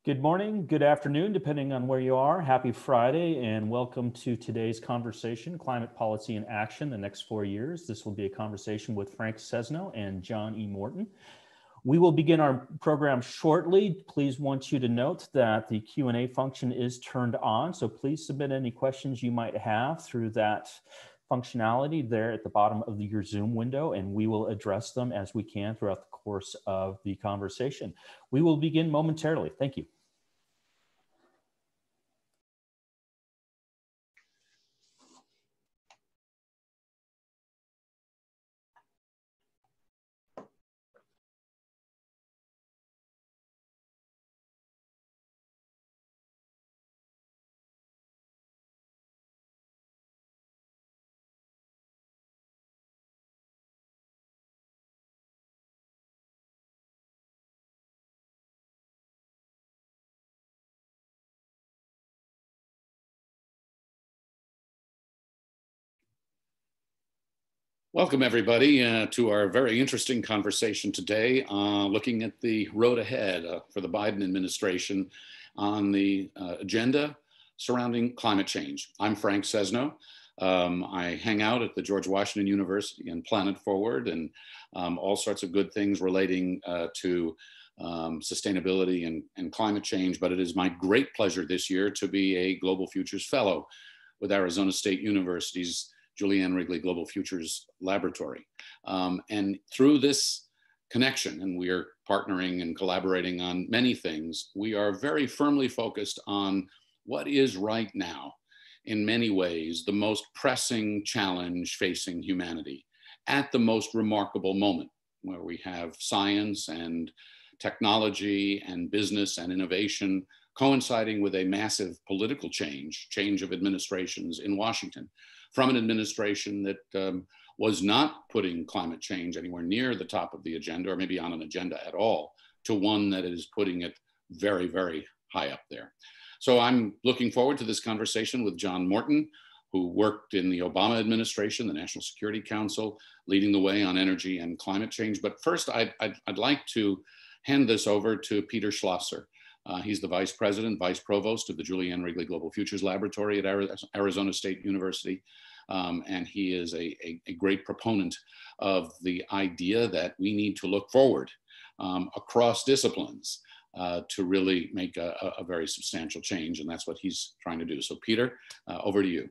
Good morning, good afternoon, depending on where you are. Happy Friday, and welcome to today's conversation, Climate Policy in Action, the Next 4 Years. This will be a conversation with Frank Sesno and John E. Morton. We will begin our program shortly. Please want you to note that the Q&A function is turned on, so please submit any questions you might have through that functionality there at the bottom of your Zoom window, and we will address them as we can throughout the course of the conversation. We will begin momentarily. Thank you. Welcome, everybody, to our very interesting conversation today, looking at the road ahead for the Biden administration on the agenda surrounding climate change. I'm Frank Sesno. I hang out at the George Washington University and Planet Forward and all sorts of good things relating to sustainability and climate change, but it is my great pleasure this year to be a Global Futures Fellow with Arizona State University's Julianne Wrigley Global Futures Laboratory. And through this connection, and we are partnering and collaborating on many things, we are very firmly focused on what is right now, in many ways, the most pressing challenge facing humanity at the most remarkable moment, where we have science and technology and business and innovation coinciding with a massive political change of administrations in Washington, from an administration that was not putting climate change anywhere near the top of the agenda, or maybe on an agenda at all, to one that is putting it very, very high up there. So I'm looking forward to this conversation with John Morton, who worked in the Obama administration, the National Security Council, leading the way on energy and climate change. But first, I'd like to hand this over to Peter Schlosser. He's the Vice President, Vice Provost of the Julianne Wrigley Global Futures Laboratory at Arizona State University. And he is a great proponent of the idea that we need to look forward across disciplines to really make a very substantial change. And that's what he's trying to do. So Peter, over to you.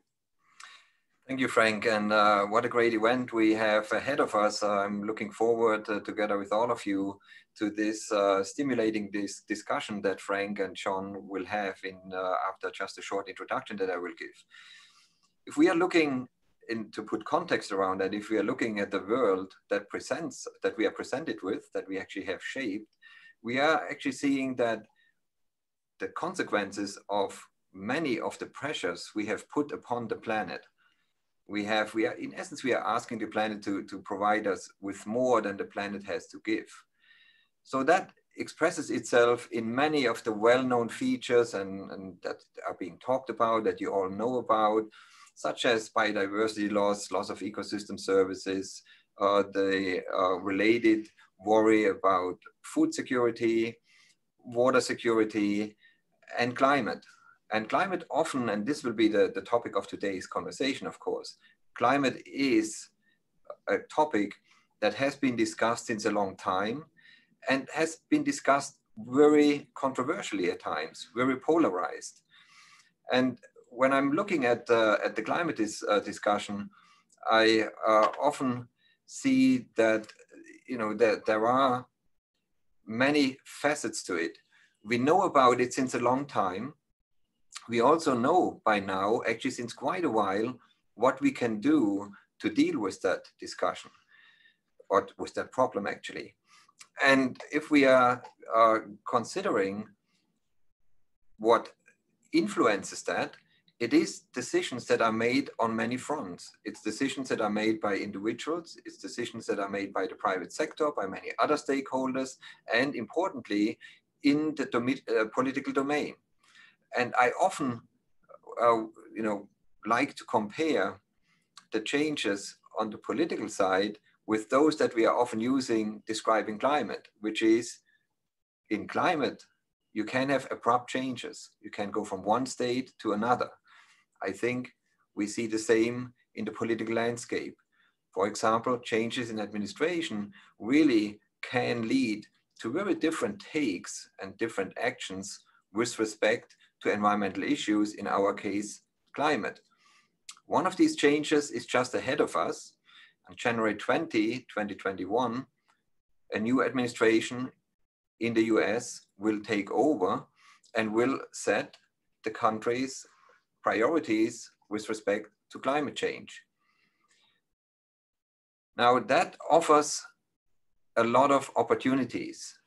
Thank you, Frank. And what a great event we have ahead of us. I'm looking forward together with all of you to this stimulating this discussion that Frank and John will have after just a short introduction that I will give. If we are looking to put context around that, if we are looking at the world that we are presented with, that we actually have shaped, we are actually seeing that the consequences of many of the pressures we have put upon the planet. We are in essence, we are asking the planet to provide us with more than the planet has to give. So that expresses itself in many of the well-known features and that are being talked about, that you all know about, such as biodiversity loss of ecosystem services, the related worry about food security, water security, and climate. And climate often, and this will be the topic of today's conversation, of course, climate is a topic that has been discussed since a long time and has been discussed very controversially at times, very polarized. And when I'm looking at the climate discussion, I often see that, that there are many facets to it. We know about it since a long time. We also know by now, actually since quite a while, what we can do to deal with that discussion, or with that problem actually. And if we are considering what influences that, it is decisions that are made on many fronts. It's decisions that are made by individuals. It's decisions that are made by the private sector, by many other stakeholders, and importantly, in the political domain. And I often, like to compare the changes on the political side with those that we are often using describing climate, which is in climate, you can have abrupt changes. You can go from one state to another. I think we see the same in the political landscape. For example, changes in administration really can lead to very different takes and different actions with respect to environmental issues, in our case, climate. One of these changes is just ahead of us. On January 20, 2021, a new administration in the US will take over and will set the country's priorities with respect to climate change. Now that offers a lot of opportunities,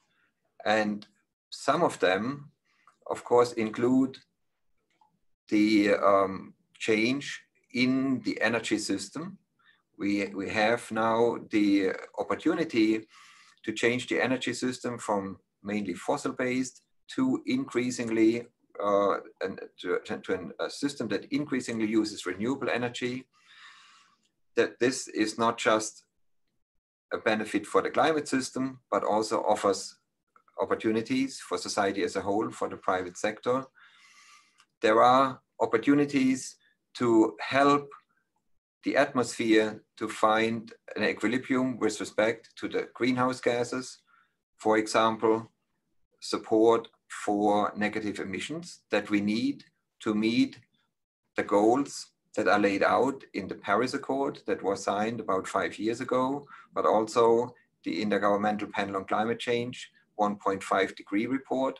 and some of them, of course, include the change in the energy system. We have now the opportunity to change the energy system from mainly fossil-based to increasingly to a system that increasingly uses renewable energy. That this is not just a benefit for the climate system, but also offers opportunities for society as a whole, for the private sector. There are opportunities to help the atmosphere to find an equilibrium with respect to the greenhouse gases. For example, support for negative emissions that we need to meet the goals that are laid out in the Paris Accord that was signed about 5 years ago, but also the Intergovernmental Panel on Climate Change 1.5 degree report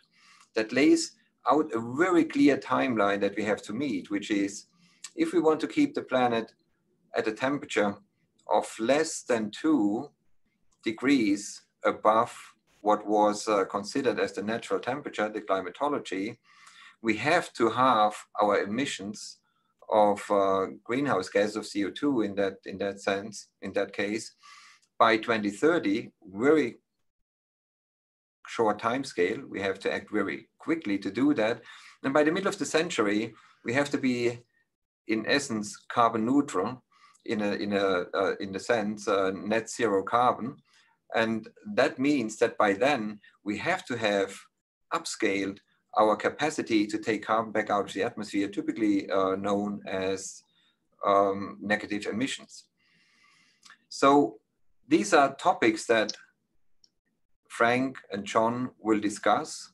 that lays out a very clear timeline that we have to meet, which is if we want to keep the planet at a temperature of less than 2 degrees above what was considered as the natural temperature, the climatology, we have to halve our emissions of greenhouse gas of CO2 in that case, by 2030, very short time scale. We have to act very quickly to do that. And by the middle of the century, we have to be, in essence, carbon neutral, in the sense net zero carbon. And that means that by then we have to have upscaled our capacity to take carbon back out of the atmosphere, typically known as negative emissions. So these are topics that Frank and John will discuss,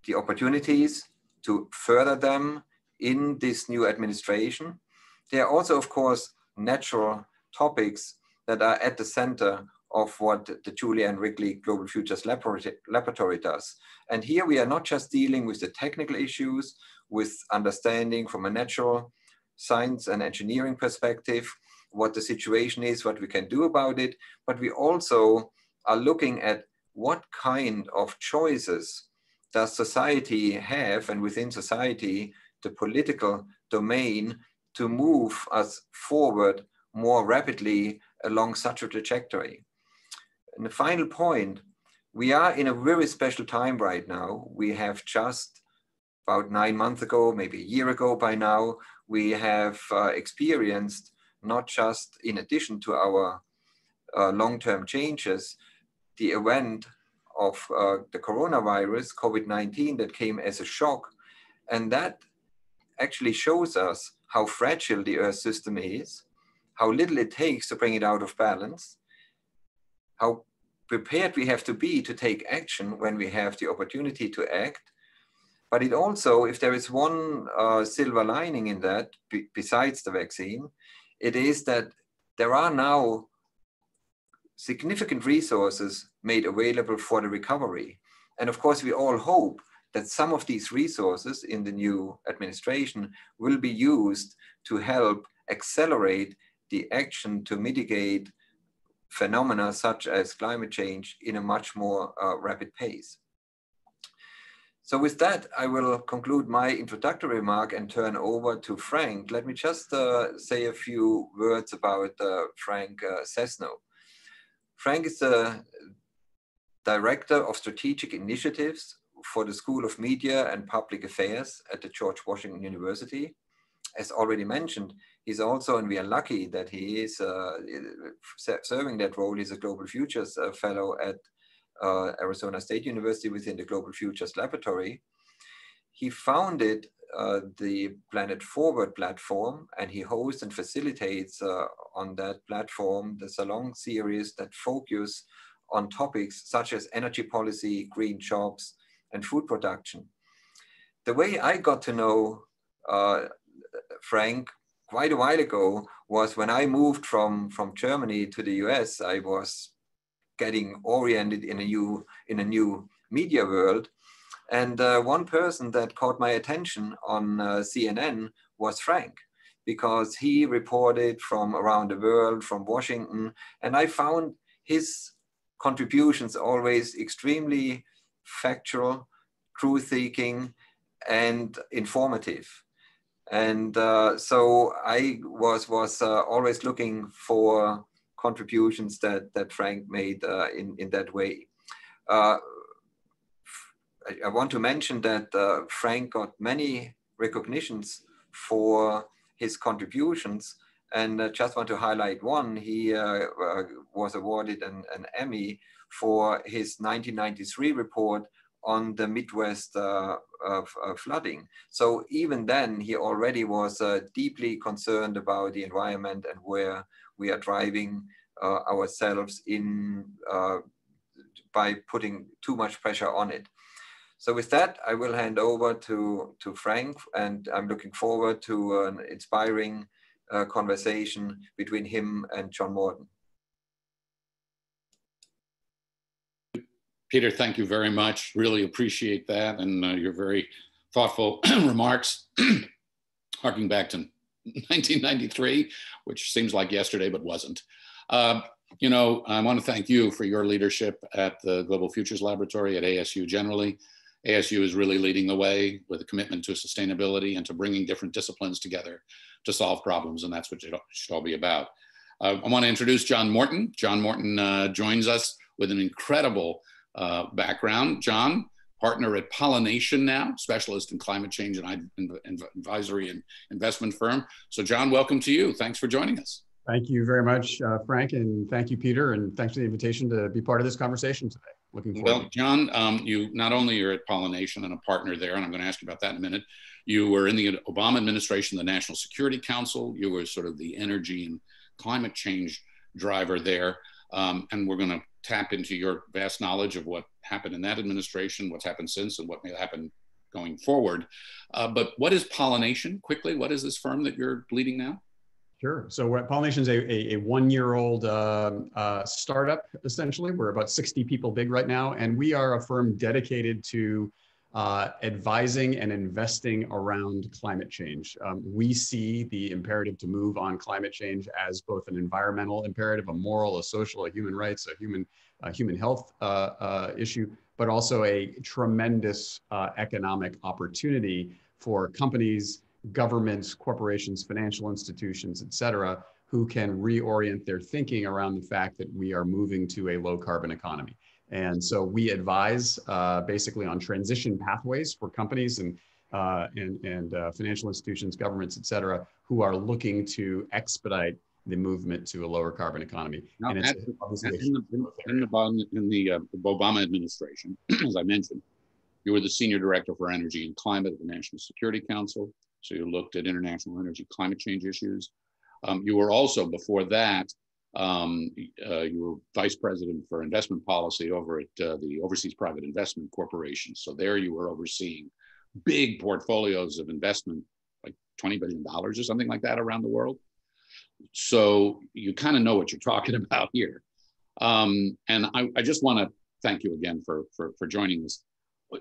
the opportunities to further them in this new administration. There are also, of course, natural topics that are at the center of what the Julia and Wrigley Global Futures Laboratory does. And here we are not just dealing with the technical issues, with understanding from a natural science and engineering perspective, what the situation is, what we can do about it, but we also are looking at what kind of choices does society have, and within society, the political domain, to move us forward more rapidly along such a trajectory. And the final point, we are in a very special time right now. We have just about 9 months ago, maybe a year ago by now, we have experienced not just in addition to our long-term changes, the event of the coronavirus, COVID-19, that came as a shock. And that actually shows us how fragile the Earth system is, how little it takes to bring it out of balance, how prepared we have to be to take action when we have the opportunity to act. But it also, if there is one silver lining in that, besides the vaccine, it is that there are now significant resources made available for the recovery. And of course, we all hope that some of these resources in the new administration will be used to help accelerate the action to mitigate phenomena such as climate change in a much more rapid pace. So with that, I will conclude my introductory remark and turn over to Frank. Let me just say a few words about Frank Sesno. Frank is the Director of Strategic Initiatives for the School of Media and Public Affairs at the George Washington University. As already mentioned, he's also, and we are lucky that he is serving that role, he's a Global Futures Fellow at Arizona State University within the Global Futures Laboratory. He founded the Planet Forward platform, and he hosts and facilitates on that platform the Salon series that focus on topics such as energy policy, green jobs, and food production. The way I got to know Frank quite a while ago was when I moved from Germany to the US. I was getting oriented in a new media world. And one person that caught my attention on CNN was Frank, because he reported from around the world, from Washington, and I found his contributions always extremely factual, truth-seeking, and informative. And so I was always looking for contributions that Frank made in that way. I want to mention that Frank got many recognitions for his contributions, and just want to highlight one. He was awarded an Emmy for his 1993 report on the Midwest flooding. So even then, he already was deeply concerned about the environment and where we are driving ourselves in by putting too much pressure on it. So with that, I will hand over to Frank, and I'm looking forward to an inspiring conversation between him and John Morton. Peter, thank you very much. Really appreciate that, and your very thoughtful remarks, harking back to 1993, which seems like yesterday, but wasn't. You know, I want to thank you for your leadership at the Global Futures Laboratory, at ASU generally. ASU is really leading the way with a commitment to sustainability and to bringing different disciplines together to solve problems, and that's what it should all be about. I want to introduce John Morton. John Morton joins us with an incredible background. John, partner at Pollination now, specialist in climate change and advisory and investment firm. So John, welcome to you. Thanks for joining us. Thank you very much, Frank, and thank you, Peter, and thanks for the invitation to be part of this conversation today. Looking forward. Well, John, you not only are at Pollination and a partner there, and I'm going to ask you about that in a minute, you were in the Obama administration, the National Security Council. You were sort of the energy and climate change driver there. And we're going to tap into your vast knowledge of what happened in that administration, what's happened since, and what may happen going forward. But what is Pollination? Quickly, what is this firm that you're leading now? Sure. So Pollination is a one-year-old startup, essentially. We're about 60 people big right now, and we are a firm dedicated to advising and investing around climate change. We see the imperative to move on climate change as both an environmental imperative, a moral, a social, a human rights, a human health issue, but also a tremendous economic opportunity for companies, governments, corporations, financial institutions, et cetera, who can reorient their thinking around the fact that we are moving to a low carbon economy. And so we advise basically on transition pathways for companies and financial institutions, governments, et cetera, who are looking to expedite the movement to a lower carbon economy. Now, and in the Obama administration, as I mentioned, you were the Senior Director for Energy and Climate at the National Security Council. So you looked at international energy climate change issues. You were also, before that, you were Vice President for Investment Policy over at the Overseas Private Investment Corporation. So there you were overseeing big portfolios of investment, like $20 billion or something like that around the world. So you kind of know what you're talking about here. And I just want to thank you again for joining us.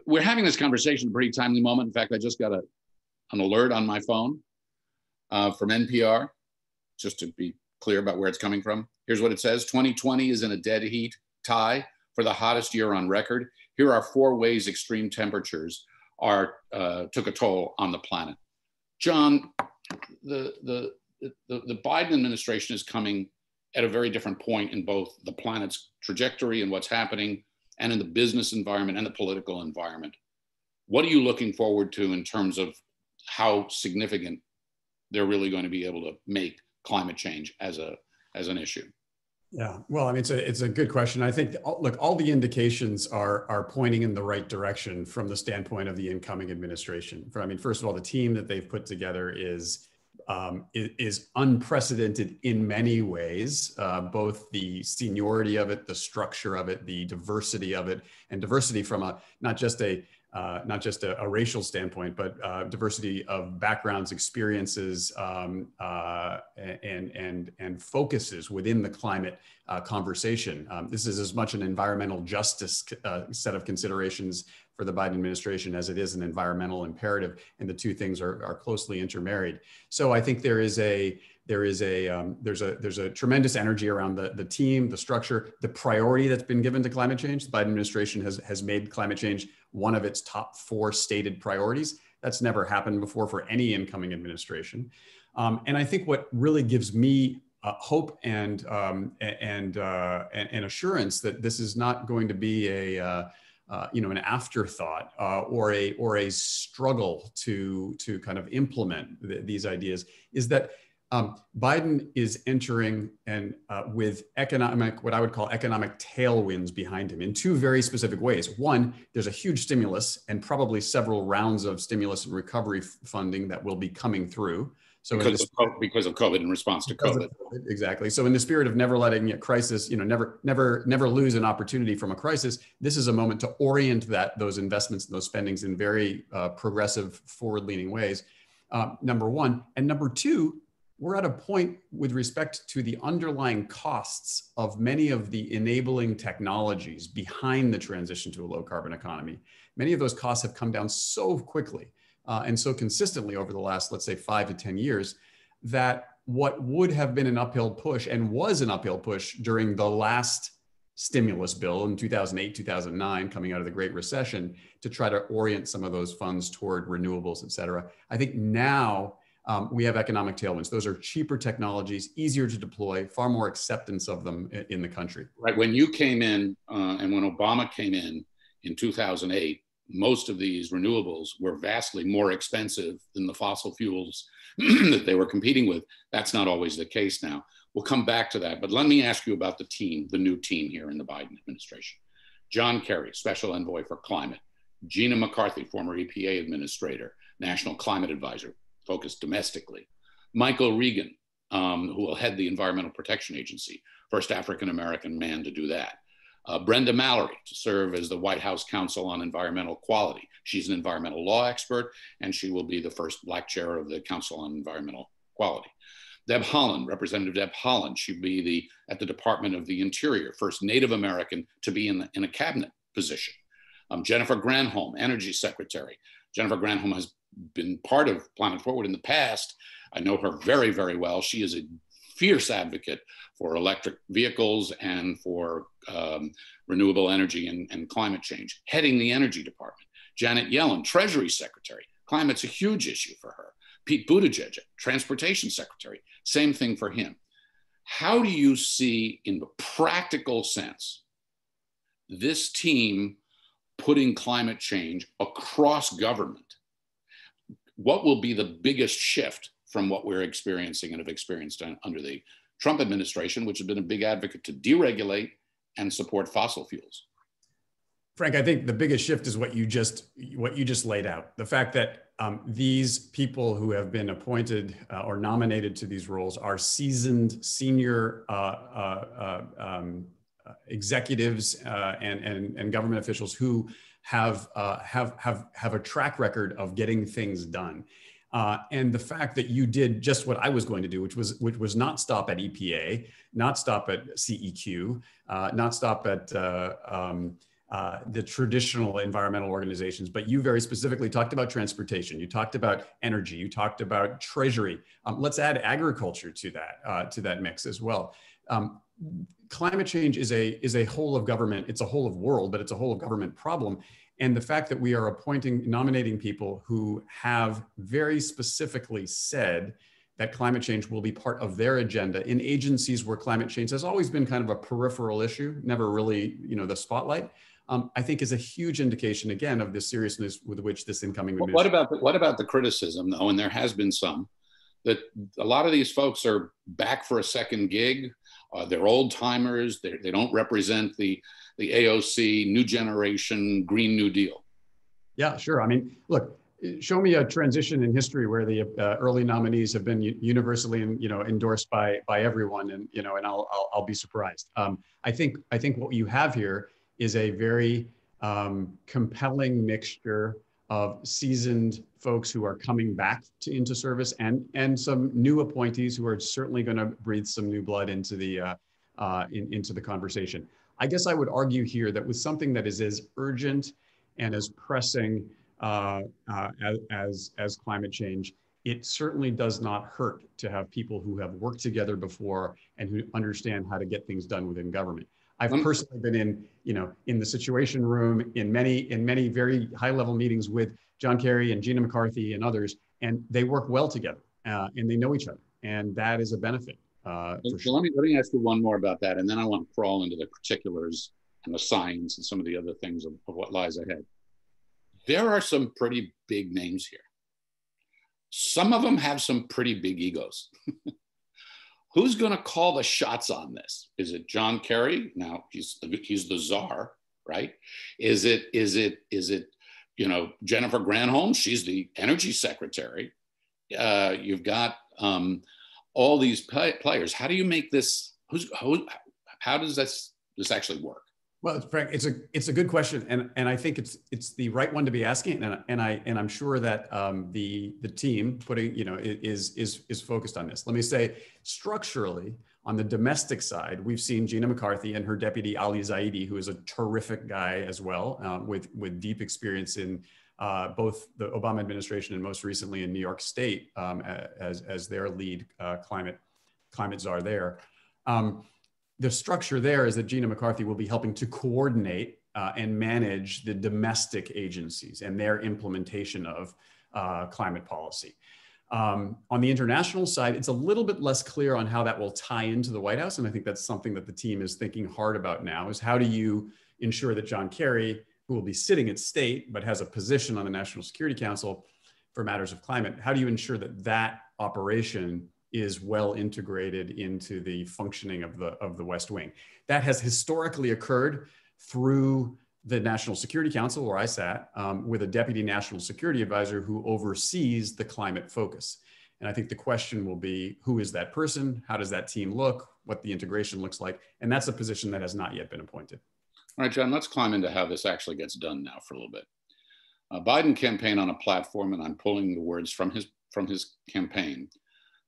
We're having this conversation at a pretty timely moment. In fact, I just got an alert on my phone from NPR, just to be clear about where it's coming from. Here's what it says. 2020 is in a dead heat tie for the hottest year on record. Here are 4 ways extreme temperatures took a toll on the planet. John, the Biden administration is coming at a very different point in both the planet's trajectory and what's happening, and in the business environment and the political environment. What are you looking forward to in terms of how significant they're really going to be able to make climate change as an issue? Yeah, well, I mean, it's a good question. I think, look, all the indications are pointing in the right direction from the standpoint of the incoming administration. I mean, first of all, the team that they've put together is unprecedented in many ways, both the seniority of it, the structure of it, the diversity of it, and diversity from not just a racial standpoint, but diversity of backgrounds, experiences, and focuses within the climate conversation. This is as much an environmental justice set of considerations for the Biden administration as it is an environmental imperative, and the two things are closely intermarried. So I think there's a tremendous energy around the team, the structure, the priority that's been given to climate change. The Biden administration has made climate change one of its top 4 stated priorities. That's never happened before for any incoming administration. And I think what really gives me hope and assurance that this is not going to be an afterthought or a struggle to kind of implement these ideas is that Biden is entering with what I would call economic tailwinds behind him in 2 very specific ways. One, there's a huge stimulus and probably several rounds of stimulus and recovery funding that will be coming through. So because of COVID, in response to COVID. Exactly. So in the spirit of never letting a crisis, never lose an opportunity from a crisis, this is a moment to orient those investments and those spendings in very progressive, forward-leaning ways. Number one. And number two, we're at a point with respect to the underlying costs of many of the enabling technologies behind the transition to a low carbon economy. Many of those costs have come down so quickly and so consistently over the last, let's say, 5 to 10 years, that what would have been an uphill push and was an uphill push during the last stimulus bill in 2008, 2009, coming out of the Great Recession, to try to orient some of those funds toward renewables, et cetera. I think now we have economic tailwinds. Those are cheaper technologies, easier to deploy, far more acceptance of them in the country. Right. When you came in and when Obama came in 2008, most of these renewables were vastly more expensive than the fossil fuels that they were competing with. That's not always the case now. We'll come back to that. But let me ask you about the team, the new team here in the Biden administration. John Kerry, Special Envoy for Climate. Gina McCarthy, former EPA Administrator, National Climate Advisor, focused domestically. Michael Regan, who will head the Environmental Protection Agency, first African-American man to do that. Brenda Mallory to serve as the White House Counsel on Environmental Quality. She's an environmental law expert, and she will be the first Black chair of the Council on Environmental Quality. Deb Haaland, Representative Deb Haaland, she'd be at the Department of the Interior, first Native American to be in a cabinet position. Jennifer Granholm, Energy Secretary. Jennifer Granholm has been part of Planet Forward in the past. I know her very, very well. She is a fierce advocate for electric vehicles and for renewable energy and climate change, heading the Energy Department. Janet Yellen, Treasury Secretary. Climate's a huge issue for her. Pete Buttigieg, Transportation Secretary. Same thing for him. How do you see, in the practical sense, this team putting climate change across government? What will be the biggest shift from what we're experiencing and have experienced under the Trump administration, which has been a big advocate to deregulate and support fossil fuels? Frank, I think the biggest shift is what you just laid out. The fact that these people who have been appointed or nominated to these roles are seasoned senior executives and government officials who have a track record of getting things done. And the fact that you did just what I was going to do, which was not stop at EPA, not stop at CEQ, not stop at the traditional environmental organizations, but you very specifically talked about transportation. You talked about energy. You talked about treasury. Let's add agriculture to that mix as well. Climate change is a whole of government. It's a whole of world, but it's a whole of government problem. And the fact that we are nominating people who have very specifically said that climate change will be part of their agenda in agencies where climate change has always been kind of a peripheral issue, never really, the spotlight, I think is a huge indication, again, of the seriousness with which this incoming administration. What about the criticism, though, and there has been some, that a lot of these folks are back for a second gig, They're old timers. They don't represent the AOC, new generation, Green New Deal. Yeah, sure. I mean, look, show me a transition in history where the early nominees have been universally, endorsed by everyone, and and I'll be surprised. I think what you have here is a very compelling mixture of seasoned folks who are coming back into service, and some new appointees who are certainly going to breathe some new blood into the conversation. I guess I would argue here that with something that is as urgent and as pressing as climate change, it certainly does not hurt to have people who have worked together before and who understand how to get things done within government. I've personally been in the Situation Room in many very high level meetings with John Kerry and Gina McCarthy and others, and they work well together and they know each other, and that is a benefit. For sure. Let me ask you one more about that, and then I want to crawl into the particulars and the science and some of the other things of what lies ahead. There are some pretty big names here. Some of them have some pretty big egos. Who's going to call the shots on this? Is it John Kerry? Now he's the czar, right? Is it Jennifer Granholm? She's the energy secretary. You've got all these players. How do you make this? How does this actually work? Well, Frank, it's a good question, and I think it's the right one to be asking, and I'm sure that the team is focused on this. Let me say, structurally, on the domestic side, we've seen Gina McCarthy and her deputy Ali Zaidi, who is a terrific guy as well, with deep experience in both the Obama administration and most recently in New York State as their lead climate czar there. The structure there is that Gina McCarthy will be helping to coordinate and manage the domestic agencies and their implementation of climate policy. On the international side, it's a little bit less clear on how that will tie into the White House. And I think that's something that the team is thinking hard about now, is how do you ensure that John Kerry, who will be sitting at state, but has a position on the National Security Council for matters of climate, how do you ensure that that operation is well integrated into the functioning of the West Wing? That has historically occurred through the National Security Council, where I sat, with a deputy national security advisor who oversees the climate focus. And I think the question will be, who is that person? How does that team look? What the integration looks like? And that's a position that has not yet been appointed. All right, John, let's climb into how this actually gets done now for a little bit. Biden campaigned on a platform, and I'm pulling the words from his campaign,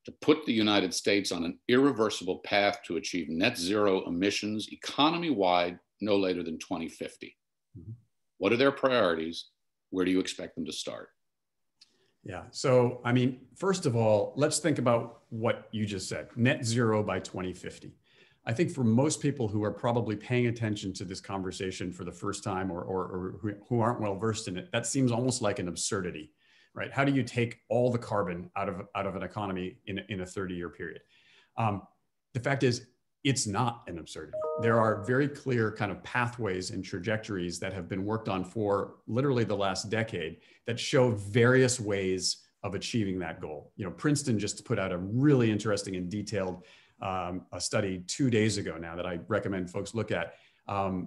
to put the United States on an irreversible path to achieve net zero emissions economy-wide no later than 2050. Mm-hmm. What are their priorities? Where do you expect them to start? Yeah, so I mean, first of all, let's think about what you just said, net zero by 2050. I think for most people who are probably paying attention to this conversation for the first time or who aren't well versed in it, that seems almost like an absurdity. Right? How do you take all the carbon out of an economy in a 30-year period? The fact is, it's not an absurdity. There are very clear kind of pathways and trajectories that have been worked on for literally the last decade that show various ways of achieving that goal. Princeton just put out a really interesting and detailed a study 2 days ago now that I recommend folks look at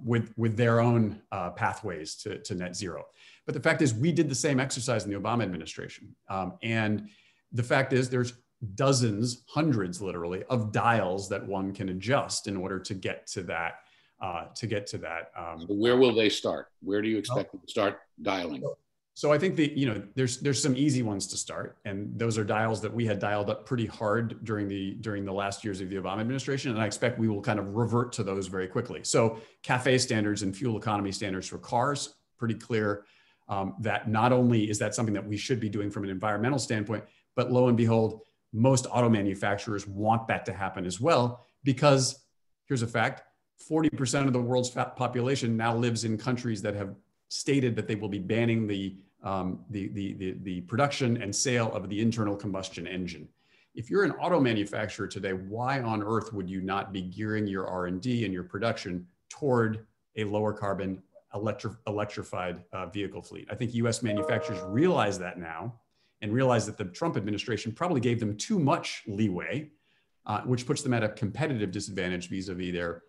with their own pathways to net zero. But the fact is, we did the same exercise in the Obama administration. And the fact is, there's dozens, hundreds literally, of dials that one can adjust in order to get to that. So where will they start? Where do you expect them to start dialing? So I think there's some easy ones to start, and those are dials that we had dialed up pretty hard during the last years of the Obama administration, and I expect we will kind of revert to those very quickly. So CAFE standards and fuel economy standards for cars, pretty clear that not only is that something that we should be doing from an environmental standpoint, but lo and behold, most auto manufacturers want that to happen as well, because here's a fact: 40% of the world's population now lives in countries that have stated that they will be banning the production and sale of the internal combustion engine. If you're an auto manufacturer today, why on earth would you not be gearing your R&D and your production toward a lower carbon electrified vehicle fleet? I think US manufacturers realize that now, and realize that the Trump administration probably gave them too much leeway which puts them at a competitive disadvantage vis-a-vis their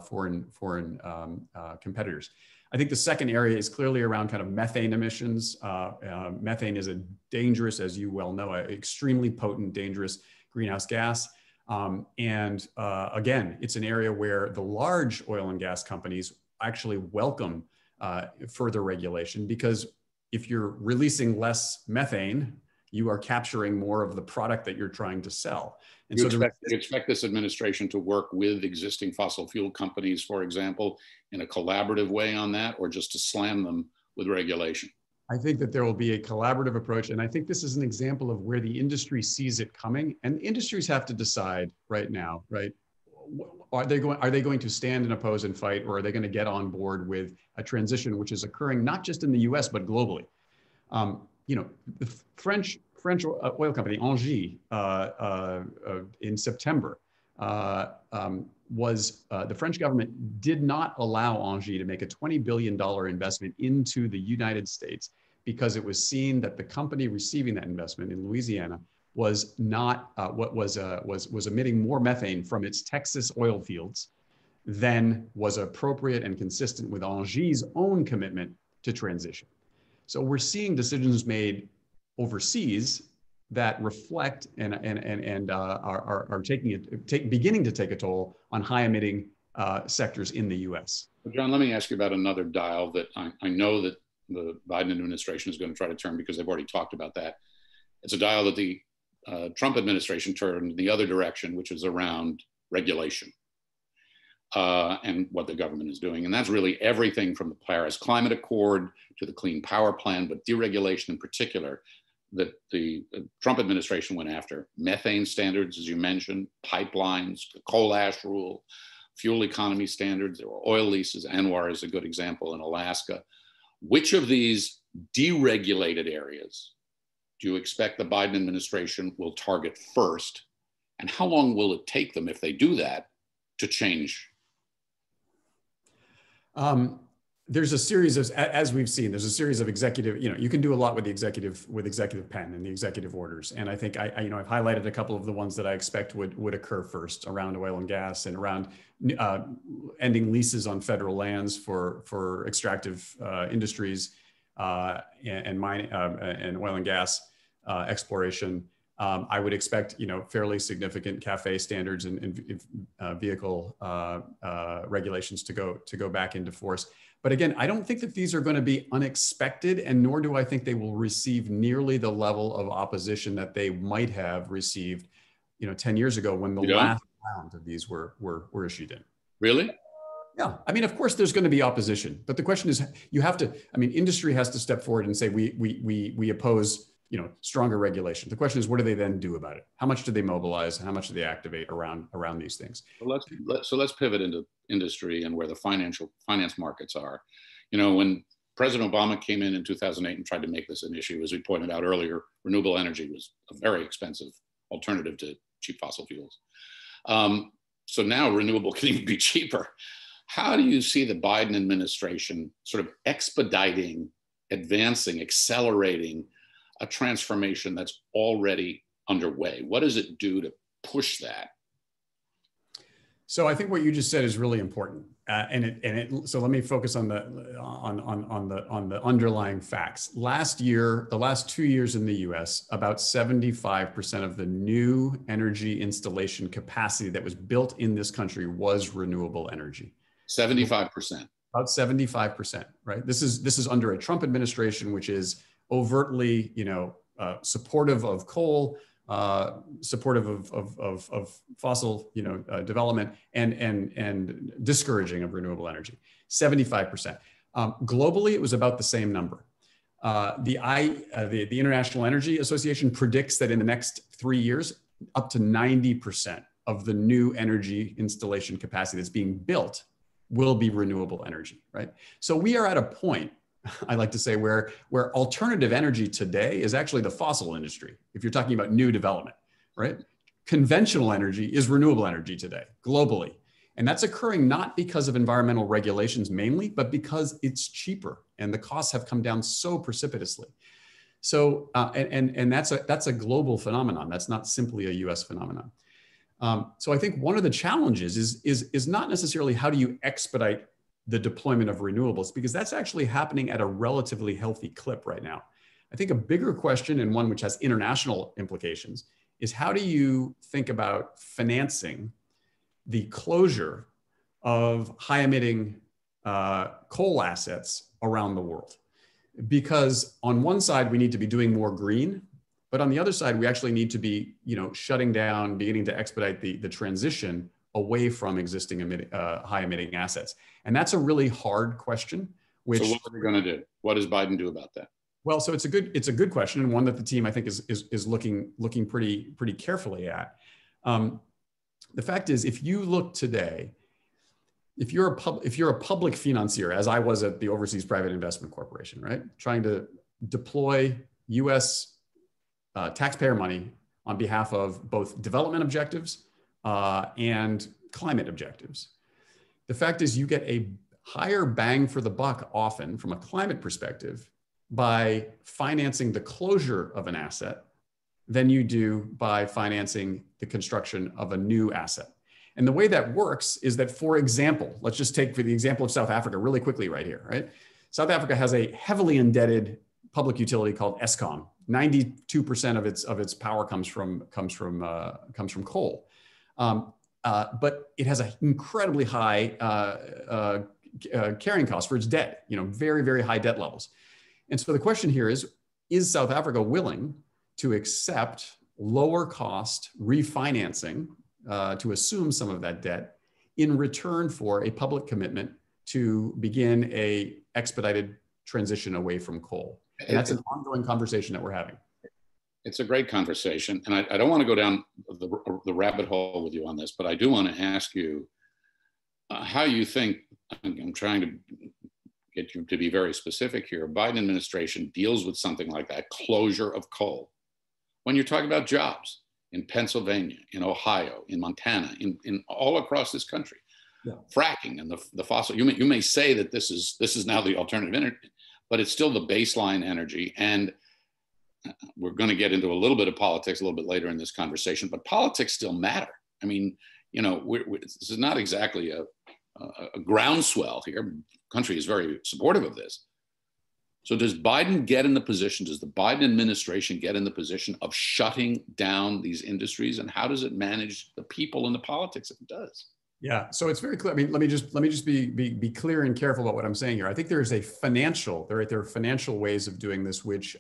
foreign competitors. I think the second area is clearly around kind of methane emissions. Methane is a dangerous, as you well know, extremely potent, dangerous greenhouse gas. Again, it's an area where the large oil and gas companies actually welcome further regulation, because if you're releasing less methane, you are capturing more of the product that you're trying to sell. And you expect this administration to work with existing fossil fuel companies, for example, in a collaborative way on that, or just to slam them with regulation? I think that there will be a collaborative approach. And I think this is an example of where the industry sees it coming. And industries have to decide right now, right? Are they going to stand and oppose and fight, or are they going to get on board with a transition which is occurring not just in the US, but globally? The French oil company, Engie, in September, the French government did not allow Engie to make a $20 billion investment into the United States because it was seen that the company receiving that investment in Louisiana was not was emitting more methane from its Texas oil fields than was appropriate and consistent with Engie's own commitment to transition. So we're seeing decisions made overseas that reflect and are beginning to take a toll on high emitting sectors in the U.S. John, let me ask you about another dial that I know that the Biden administration is going to try to turn, because they've already talked about that. It's a dial that the Trump administration turned the other direction, which is around regulation and what the government is doing. And that's really everything from the Paris Climate Accord to the Clean Power Plan, but deregulation in particular, that the Trump administration went after. Methane standards, as you mentioned, pipelines, the coal ash rule, fuel economy standards. There were oil leases. ANWR is a good example in Alaska. Which of these deregulated areas do you expect the Biden administration will target first? And how long will it take them, if they do that, to change? There's a series of, as we've seen, there's a series of executive, you can do a lot with the executive pen and the executive orders. And I think I've highlighted a couple of the ones that I expect would occur first around oil and gas and around ending leases on federal lands for extractive industries and mining and oil and gas exploration. I would expect, fairly significant CAFE standards and vehicle regulations to go back into force. But again, I don't think that these are going to be unexpected, and nor do I think they will receive nearly the level of opposition that they might have received, 10 years ago when the last round of these were issued in. Really? Yeah. I mean, of course, there's going to be opposition, but the question is, industry has to step forward and say, we oppose, stronger regulation. The question is, what do they then do about it? How much do they mobilize? How much do they activate around these things? Well, let's pivot into industry and where the finance markets are. When President Obama came in 2008 and tried to make this an issue, as we pointed out earlier, renewable energy was a very expensive alternative to cheap fossil fuels. So now renewable can even be cheaper. How do you see the Biden administration sort of expediting, advancing, accelerating a transformation that's already underway? What does it do to push that? So I think what you just said is really important, so let me focus on the underlying facts. Last year, the last 2 years in the U.S., about 75% of the new energy installation capacity that was built in this country was renewable energy. 75%. About 75%, right? This is under a Trump administration, which is overtly, supportive of coal, supportive of fossil, development, and discouraging of renewable energy. 75%. Globally, it was about the same number. The International Energy Association predicts that in the next 3 years, up to 90% of the new energy installation capacity that's being built will be renewable energy, right? So we are at a point, I like to say, where alternative energy today is actually the fossil industry. If you're talking about new development, right? Conventional energy is renewable energy today, globally. And that's occurring not because of environmental regulations mainly, but because it's cheaper and the costs have come down so precipitously. So, and that's a global phenomenon. That's not simply a US phenomenon. So I think one of the challenges is not necessarily how do you expedite the deployment of renewables, because that's actually happening at a relatively healthy clip right now. I think a bigger question, and one which has international implications, is how do you think about financing the closure of high emitting coal assets around the world? Because on one side, we need to be doing more green, but on the other side, we actually need to be, shutting down, beginning to expedite the transition away from existing high emitting assets. And that's a really hard question. So what are we going to do? What does Biden do about that? Well, so it's a good question, and one that the team I think is looking pretty carefully at. The fact is, if you look today, if you're a public financier, as I was at the Overseas Private Investment Corporation, right, trying to deploy U.S. Taxpayer money on behalf of both development objectives and climate objectives, the fact is you get a higher bang for the buck often from a climate perspective by financing the closure of an asset than you do by financing the construction of a new asset. And the way that works is that, for example, let's just take for the example of South Africa really quickly right here, right? South Africa has a heavily indebted public utility called Eskom. 92% of its power comes from coal. But it has an incredibly high carrying cost for its debt, very, very high debt levels. And so the question here is South Africa willing to accept lower cost refinancing to assume some of that debt in return for a public commitment to begin a expedited transition away from coal? And that's an ongoing conversation that we're having. It's a great conversation. And I don't want to go down the rabbit hole with you on this, but I do want to ask you how you think, I'm trying to get you to be very specific here, Biden administration deals with something like that, closure of coal. When you're talking about jobs in Pennsylvania, in Ohio, in Montana, in all across this country, fracking and the fossil, you may say that this is now the alternative energy, but it's still the baseline energy. And we're going to get into a little bit of politics a little bit later in this conversation, but politics still matter. I mean, this is not exactly a groundswell here. The country is very supportive of this. So does Biden get in the position, does the Biden administration get in the position of shutting down these industries? And how does it manage the people and the politics if it does? Yeah, so it's very clear. I mean, let me just be clear and careful about what I'm saying here. I think there are financial ways of doing this which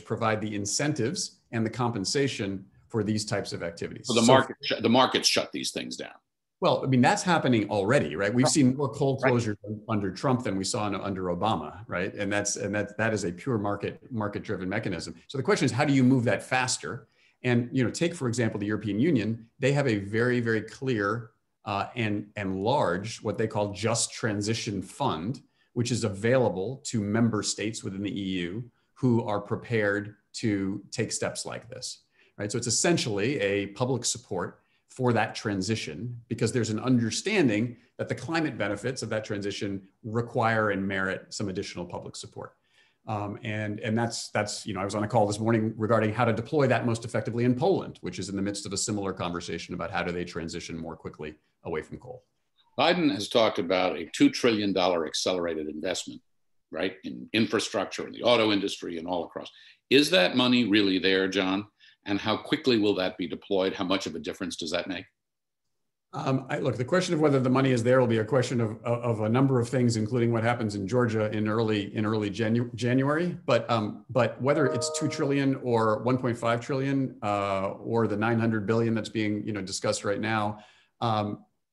provide the incentives and the compensation for these types of activities. So the markets shut these things down. Well, I mean, that's happening already, right? We've seen more coal closures under Trump than we saw under Obama, right? And that is a pure market-driven mechanism. So the question is, how do you move that faster? And take for example the European Union. They have a very, very clear and large, what they call just transition fund, which is available to member states within the EU who are prepared to take steps like this, right? So it's essentially a public support for that transition, because there's an understanding that the climate benefits of that transition require and merit some additional public support. And that's I was on a call this morning regarding how to deploy that most effectively in Poland, which is in the midst of a similar conversation about how do they transition more quickly away from coal. Biden has talked about a $2 trillion accelerated investment, right, in infrastructure, in the auto industry, and all across. Is that money really there, John? And how quickly will that be deployed? How much of a difference does that make? Look, the question of whether the money is there will be a question of a number of things, including what happens in Georgia in early January. But whether it's 2 trillion or 1.5 trillion or the 900 billion that's being discussed right now,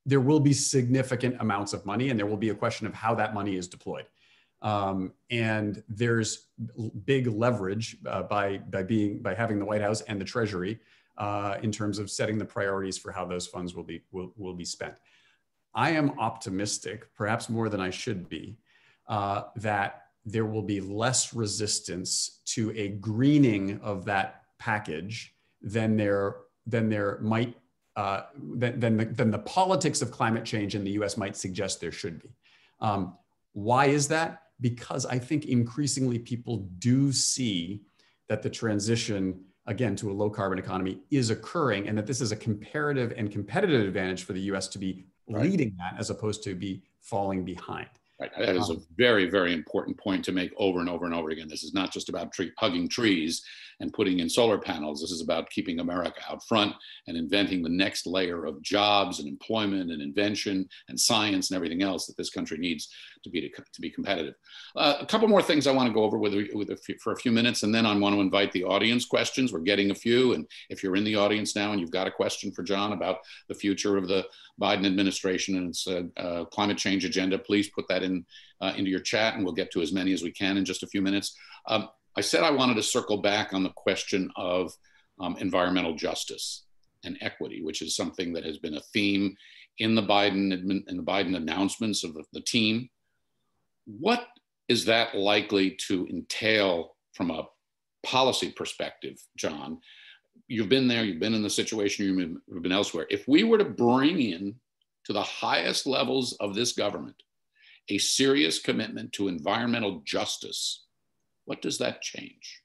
there will be significant amounts of money, and there will be a question of how that money is deployed. And there's big leverage by having the White House and the Treasury in terms of setting the priorities for how those funds will be spent. I am optimistic, perhaps more than I should be, that there will be less resistance to a greening of that package than the politics of climate change in the U.S. might suggest there should be. Why is that? Because I think increasingly people do see that the transition again, to a low carbon economy is occurring, and that this is a comparative and competitive advantage for the US to be leading that as opposed to be falling behind. Right. That is a very, very important point to make over and over and over again. This is not just about hugging trees and putting in solar panels. This is about keeping America out front and inventing the next layer of jobs and employment and invention and science and everything else that this country needs to be competitive. A couple more things I want to go over for a few minutes, and then I want to invite the audience questions. We're getting a few, and if you're in the audience now and you've got a question for John about the future of the Biden administration and its climate change agenda, please put that into your chat, and we'll get to as many as we can in just a few minutes. I said I wanted to circle back on the question of environmental justice and equity, which is something that has been a theme in the Biden announcements of the team. What is that likely to entail from a policy perspective, John? You've been there, you've been in the situation, you've been elsewhere. If we were to bring in to the highest levels of this government a serious commitment to environmental justice, what does that change?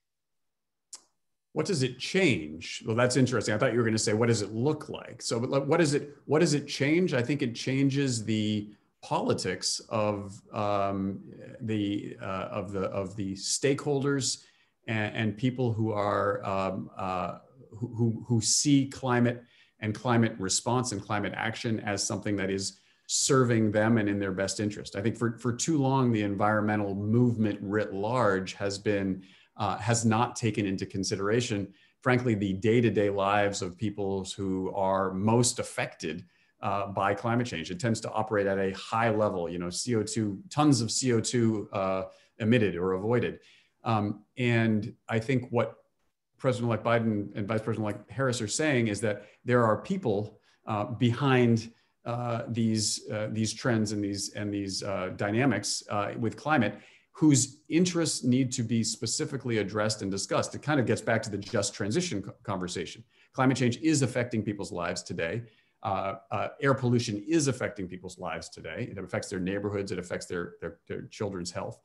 What does it change? Well, that's interesting. I thought you were going to say, what does it look like? So what does it change? I think it changes the politics of the stakeholders and people who are who see climate and climate response and climate action as something that is serving them and in their best interest. I think for too long, the environmental movement writ large has not taken into consideration, frankly, the day-to-day lives of people who are most affected by climate change. It tends to operate at a high level, CO2, tons of CO2 emitted or avoided. And I think what President-elect Biden and Vice President-elect Harris are saying is that there are people behind these trends and these dynamics with climate whose interests need to be specifically addressed and discussed. It kind of gets back to the just transition conversation. Climate change is affecting people's lives today. Air pollution is affecting people's lives today. It affects their neighborhoods. It affects their children's health.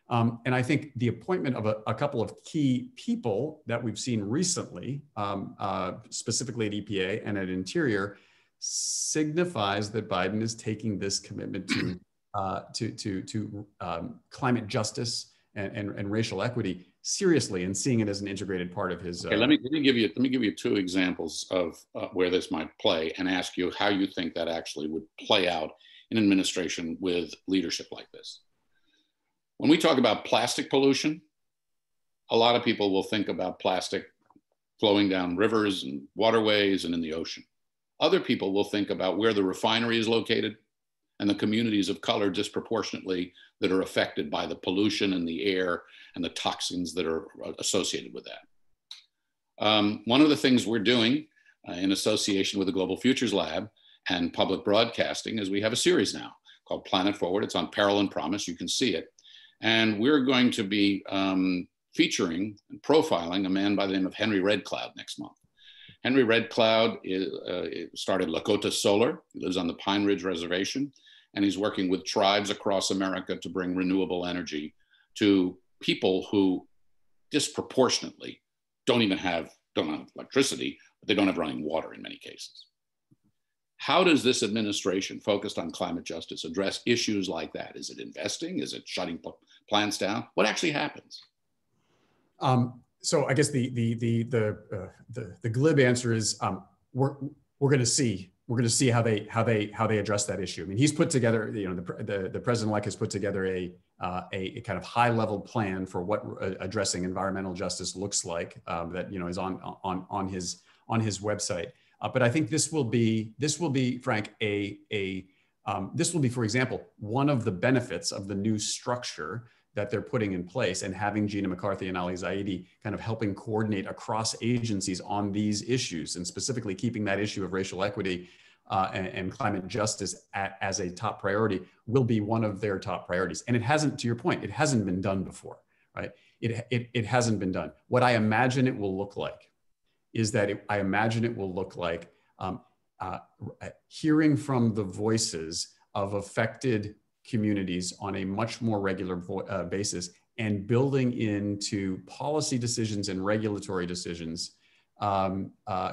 And I think the appointment of a couple of key people that we've seen recently, specifically at EPA and at Interior, signifies that Biden is taking this commitment to climate justice and racial equity seriously and seeing it as an integrated part of his. Okay, let me give you two examples of where this might play, and ask you how you think that actually would play out in administration with leadership like this. When we talk about plastic pollution, a lot of people will think about plastic flowing down rivers and waterways and in the ocean. Other people will think about where the refinery is located and the communities of color disproportionately that are affected by the pollution in the air and the toxins that are associated with that. One of the things we're doing in association with the Global Futures Lab and public broadcasting is we have a series now called Planet Forward. It's on Peril and Promise. You can see it. And we're going to be featuring and profiling a man by the name of Henry Red Cloud next month. Henry Red Cloud started Lakota Solar. He lives on the Pine Ridge Reservation, and he's working with tribes across America to bring renewable energy to people who disproportionately don't have electricity, but they don't have running water in many cases. How does this administration focused on climate justice address issues like that? Is it investing? Is it shutting plants down? What actually happens? So I guess the glib answer is we're going to see how they address that issue. I mean, he's put together, the president-elect has put together a kind of high-level plan for what addressing environmental justice looks like that is on his website. But I think this will be, Frank, this will be, for example, one of the benefits of the new structure that they're putting in place, and having Gina McCarthy and Ali Zaidi kind of helping coordinate across agencies on these issues, and specifically keeping that issue of racial equity and climate justice as a top priority, will be one of their top priorities. And it hasn't, to your point, it hasn't been done before, right? It hasn't been done. What I imagine it will look like is that hearing from the voices of affected communities on a much more regular basis, and building into policy decisions and regulatory decisions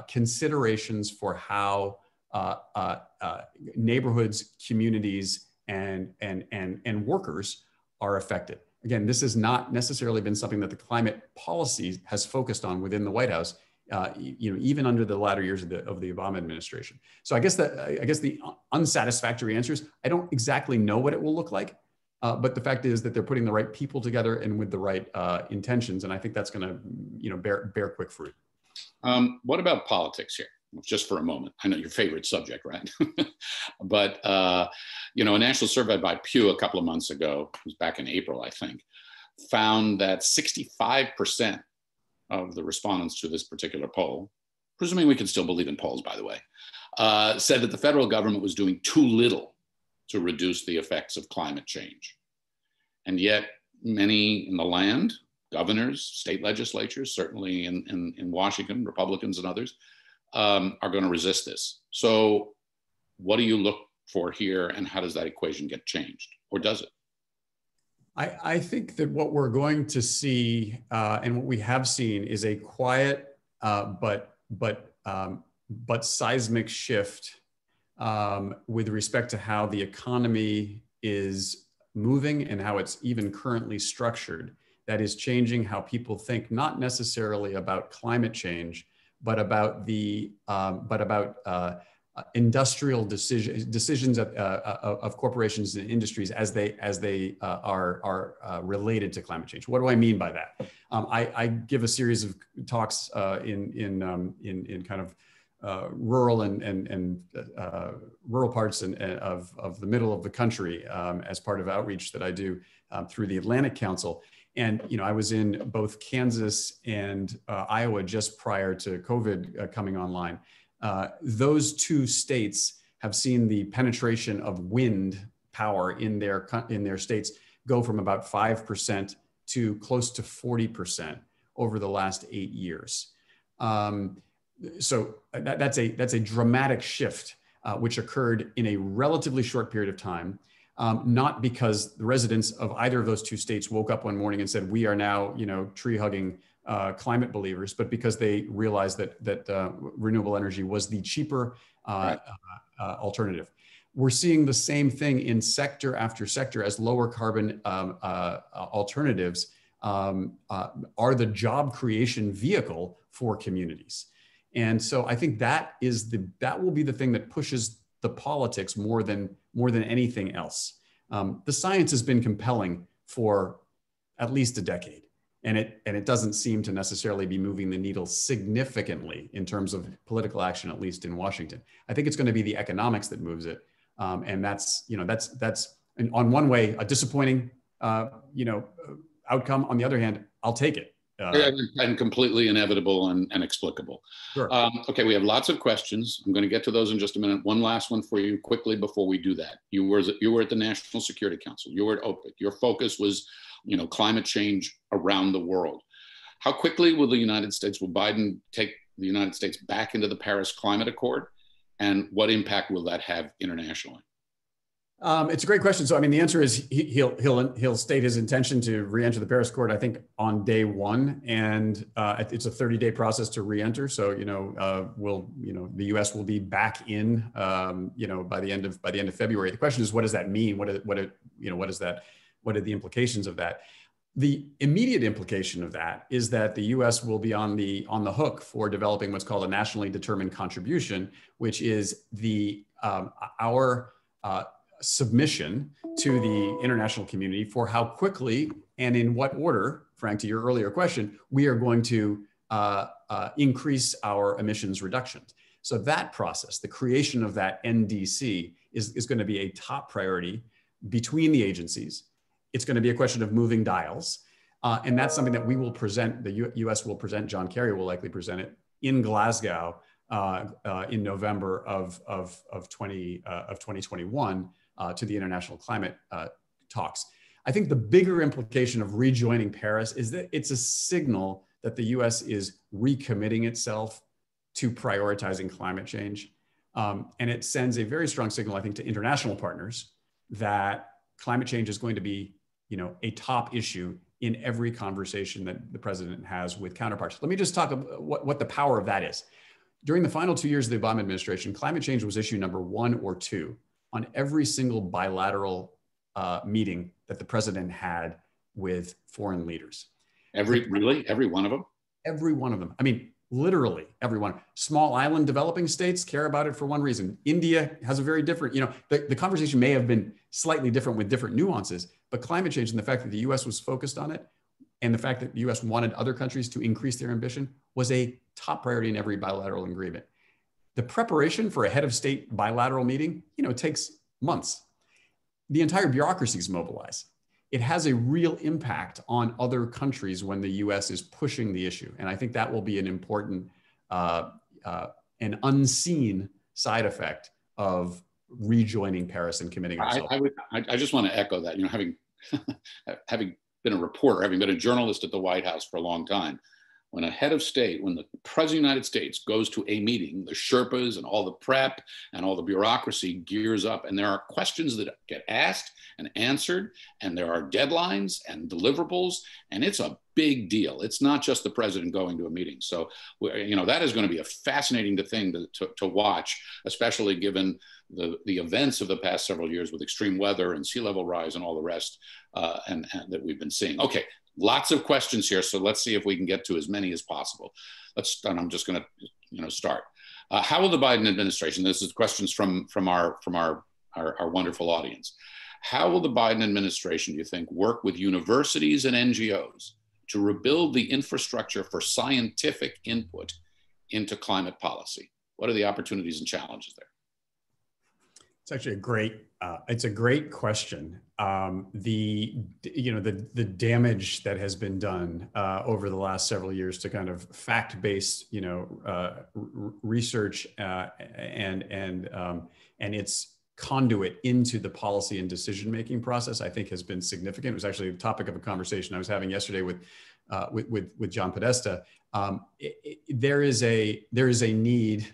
considerations for how neighborhoods, communities, and workers are affected. Again, this has not necessarily been something that the climate policy has focused on within the White House, even under the latter years of the Obama administration. So I guess the unsatisfactory answer is I don't exactly know what it will look like, but the fact is that they're putting the right people together and with the right intentions, and I think that's going to bear quick fruit. What about politics here? Just for a moment. I know your favorite subject, right? But, a national survey by Pew a couple of months ago, it was back in April, I think, found that 65% of the respondents to this particular poll, presuming we can still believe in polls, by the way, said that the federal government was doing too little to reduce the effects of climate change. And yet many in the land, governors, state legislatures, certainly in Washington, Republicans and others, are going to resist this. So what do you look for here, and how does that equation get changed, or does it? I think that what we're going to see, and what we have seen, is a quiet but seismic shift with respect to how the economy is moving and how it's even currently structured. That is changing how people think, not necessarily about climate change, but about industrial decisions of corporations and industries as they are related to climate change. What do I mean by that? I give a series of talks in kind of rural and rural parts of the middle of the country as part of outreach that I do through the Atlantic Council. And I was in both Kansas and Iowa just prior to COVID coming online. Those two states have seen the penetration of wind power in their states go from about 5% to close to 40% over the last 8 years. So that's a dramatic shift, which occurred in a relatively short period of time. Not because the residents of either of those two states woke up one morning and said, we are now, tree-hugging climate believers, but because they realized that renewable energy was the cheaper alternative. We're seeing the same thing in sector after sector as lower carbon alternatives are the job creation vehicle for communities. And so I think that will be the thing that pushes the politics more than anything else. The science has been compelling for at least a decade, and it doesn't seem to necessarily be moving the needle significantly in terms of political action, at least in Washington. I think it's going to be the economics that moves it, and that's on one way a disappointing outcome. On the other hand, I'll take it. And completely inevitable and inexplicable. Sure. Okay, we have lots of questions. I'm going to get to those in just a minute. One last one for you quickly before we do that. You were at the National Security Council. You were at OPIC. Your focus was, climate change around the world. How quickly will Biden take the United States back into the Paris Climate Accord? And what impact will that have internationally? It's a great question. So, the answer is he'll state his intention to re-enter the Paris Accord, I think, on day one, and it's a 30-day process to re-enter. So, the U.S. will be back in, by the end of February. The question is, what does that mean? What are the implications of that? The immediate implication of that is that the U.S. will be on the hook for developing what's called a nationally determined contribution, which is our submission to the international community for how quickly and in what order, Frank, to your earlier question, we are going to increase our emissions reductions. So that process, the creation of that NDC, is going to be a top priority between the agencies. It's going to be a question of moving dials. And that's something that we will present, the US will present, John Kerry will likely present it in Glasgow in November of 2021 to the international climate talks. I think the bigger implication of rejoining Paris is that it's a signal that the US is recommitting itself to prioritizing climate change. And it sends a very strong signal, I think, to international partners that climate change is going to be, a top issue in every conversation that the president has with counterparts. Let me just talk about what the power of that is. During the final 2 years of the Obama administration, climate change was issue number 1 or 2 on every single bilateral meeting that the president had with foreign leaders. Every one of them? Every one of them. I mean, literally everyone. Small island developing states care about it for one reason. India has a very different, the conversation may have been slightly different with different nuances, but climate change and the fact that the US was focused on it and the fact that the US wanted other countries to increase their ambition was a top priority in every bilateral agreement. The preparation for a head of state bilateral meeting, takes months. The entire bureaucracy is mobilized. It has a real impact on other countries when the US is pushing the issue. And I think that will be an important and unseen side effect of rejoining Paris and committing ourselves. I just want to echo that, having been a reporter, having been a journalist at the White House for a long time, when a head of state, when the president of the United States goes to a meeting, the Sherpas and all the prep and all the bureaucracy gears up, and there are questions that get asked and answered, and there are deadlines and deliverables, and it's a big deal. It's not just the president going to a meeting. So, that is going to be a fascinating thing to watch, especially given the events of the past several years with extreme weather and sea level rise and all the rest and that we've been seeing. Okay. Lots of questions here, so let's see if we can get to as many as possible. I'm just going to start. How will the Biden administration? This is questions from our wonderful audience. How will the Biden administration, do you think, work with universities and NGOs to rebuild the infrastructure for scientific input into climate policy? What are the opportunities and challenges there? It's actually a great question. The damage that has been done over the last several years to kind of fact-based, research and its conduit into the policy and decision-making process, I think has been significant. It was actually the topic of a conversation I was having yesterday with John Podesta. There is a need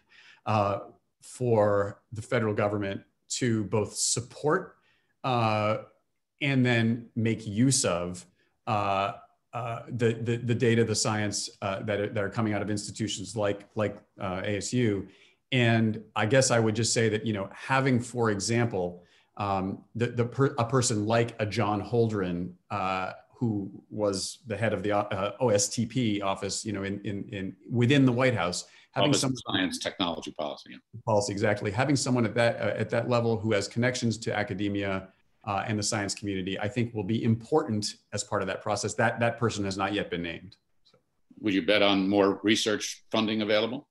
for the federal government to both support and then make use of the data, the science that are coming out of institutions like ASU. And I guess I would just say that, having, for example, a person like a John Holdren, who was the head of the OSTP office, within the White House, having some science technology policy. Policy, exactly. Having someone at that level who has connections to academia and the science community, I think will be important as part of that process. That person has not yet been named. So. Would you bet on more research funding available?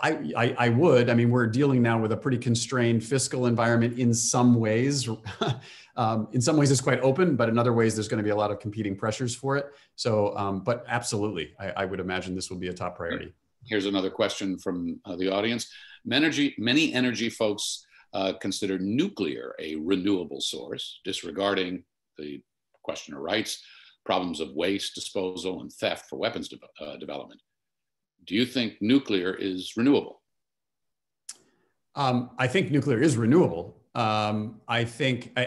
I would. I mean, we're dealing now with a pretty constrained fiscal environment in some ways. In some ways it's quite open, but in other ways there's going to be a lot of competing pressures for it. So, but absolutely, I would imagine this will be a top priority. Here's another question from the audience. Many energy folks consider nuclear a renewable source, disregarding, the questioner writes, problems of waste disposal and theft for weapons development. Do you think nuclear is renewable? I think nuclear is renewable. I think, but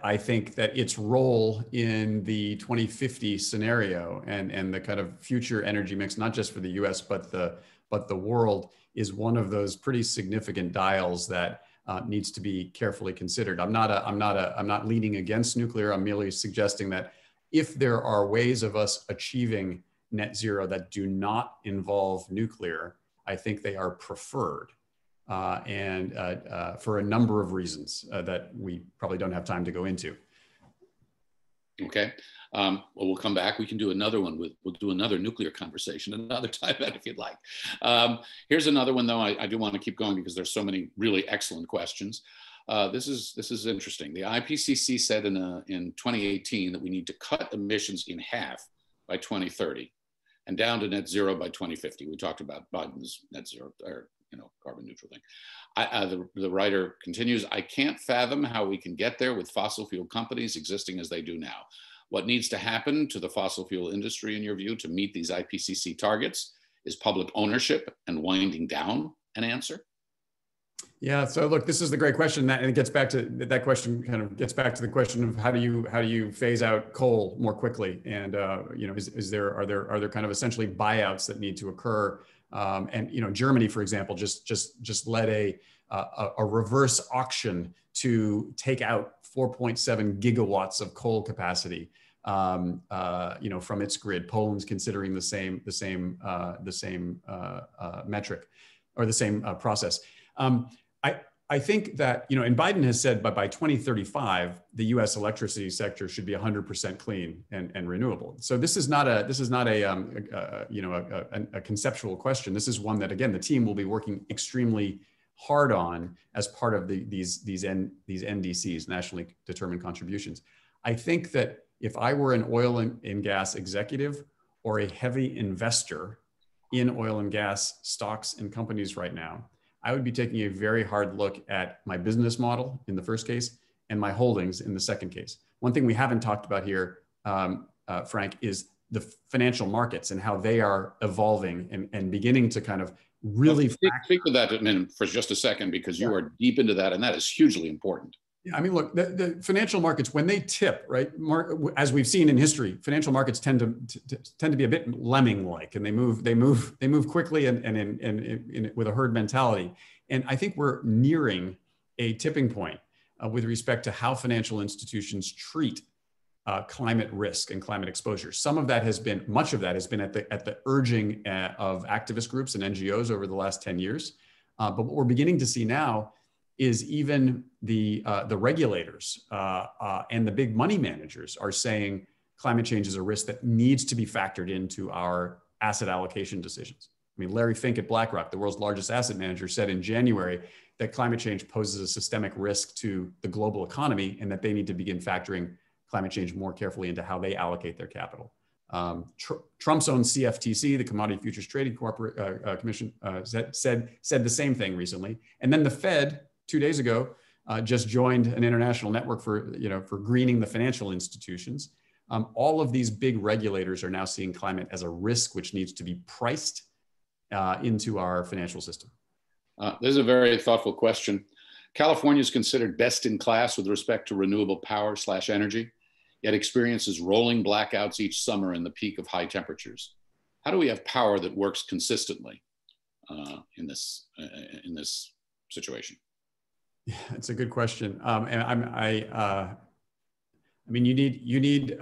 I think that its role in the 2050 scenario and the kind of future energy mix, not just for the U.S. but the world, is one of those pretty significant dials that needs to be carefully considered. I'm not leaning against nuclear. I'm merely suggesting that if there are ways of us achieving net zero that do not involve nuclear, I think they are preferred. And for a number of reasons that we probably don't have time to go into. Okay. Well, we'll come back. We can do another one. We'll do another nuclear conversation another time if you'd like. Here's another one, though. I do want to keep going because there's so many really excellent questions. This is interesting. The IPCC said in 2018 that we need to cut emissions in half by 2030 and down to net zero by 2050. We talked about Biden's net zero, or carbon neutral thing. The writer continues, I can't fathom how we can get there with fossil fuel companies existing as they do now. What needs to happen to the fossil fuel industry, in your view, to meet these IPCC targets? Is public ownership and winding down an answer? Yeah. So look, this is the great question, and it gets back to that question. Kind of gets back to the question of how do you phase out coal more quickly, and are there kind of essentially buyouts that need to occur? And Germany, for example, just led a reverse auction to take out 4.7 gigawatts of coal capacity, from its grid. Poland's considering the same metric or the same process. I think that, and Biden has said by 2035, the U.S. electricity sector should be 100% clean and renewable. So this is not a conceptual question. This is one that, again, the team will be working extremely hard on as part of these NDCs, nationally determined contributions. I think that if I were an oil and gas executive or a heavy investor in oil and gas stocks and companies right now, I would be taking a very hard look at my business model in the first case and my holdings in the second case. One thing we haven't talked about here, Frank, is the financial markets and how they are evolving and beginning to kind of really speak to that for just a second, because you are deep into that, and that is hugely important. Yeah, I mean, look, the financial markets, when they tip, right, as we've seen in history, financial markets tend to be a bit lemming-like, and they move quickly and with a herd mentality. And I think we're nearing a tipping point with respect to how financial institutions treat climate risk and climate exposure. Much of that has been at the urging of activist groups and NGOs over the last 10 years. But what we're beginning to see now is even the regulators and the big money managers are saying climate change is a risk that needs to be factored into our asset allocation decisions. I mean, Larry Fink at BlackRock, the world's largest asset manager, said in January that climate change poses a systemic risk to the global economy and that they need to begin factoring climate change more carefully into how they allocate their capital. Trump's own CFTC, the Commodity Futures Trading Commission, said the same thing recently. And then the Fed, 2 days ago, just joined an international network for greening the financial institutions. All of these big regulators are now seeing climate as a risk which needs to be priced into our financial system. This is a very thoughtful question. California is considered best in class with respect to renewable power/energy, yet experiences rolling blackouts each summer in the peak of high temperatures. How do we have power that works consistently in this situation? Yeah, it's a good question. I mean, you need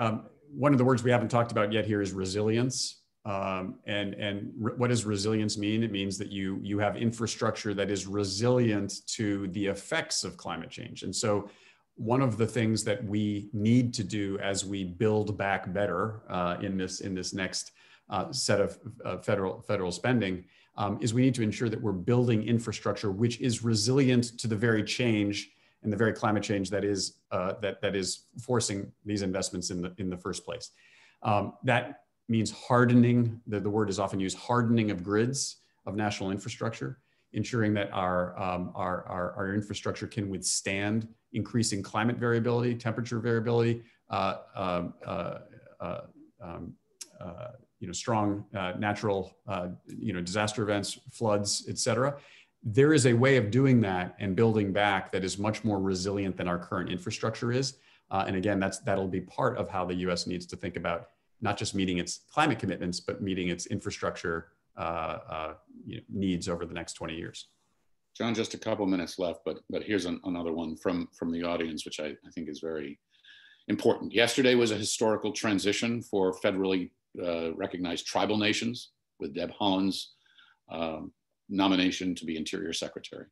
one of the words we haven't talked about yet here is resilience. What does resilience mean? It means that you have infrastructure that is resilient to the effects of climate change. And so one of the things that we need to do as we build back better in this next set of federal spending is we need to ensure that we're building infrastructure which is resilient to the very change and the very climate change that is forcing these investments in the first place. That means hardening. The word is often used, hardening of grids of national infrastructure, ensuring that our infrastructure can withstand increasing climate variability, temperature variability, strong natural disaster events, floods, et cetera. There is a way of doing that and building back that is much more resilient than our current infrastructure is. And again, that'll be part of how the US needs to think about not just meeting its climate commitments, but meeting its infrastructure needs over the next 20 years. John, just a couple minutes left, but here's another one from the audience, which I think is very important. Yesterday was a historical transition for federally recognized tribal nations with Deb Haaland's nomination to be Interior Secretary.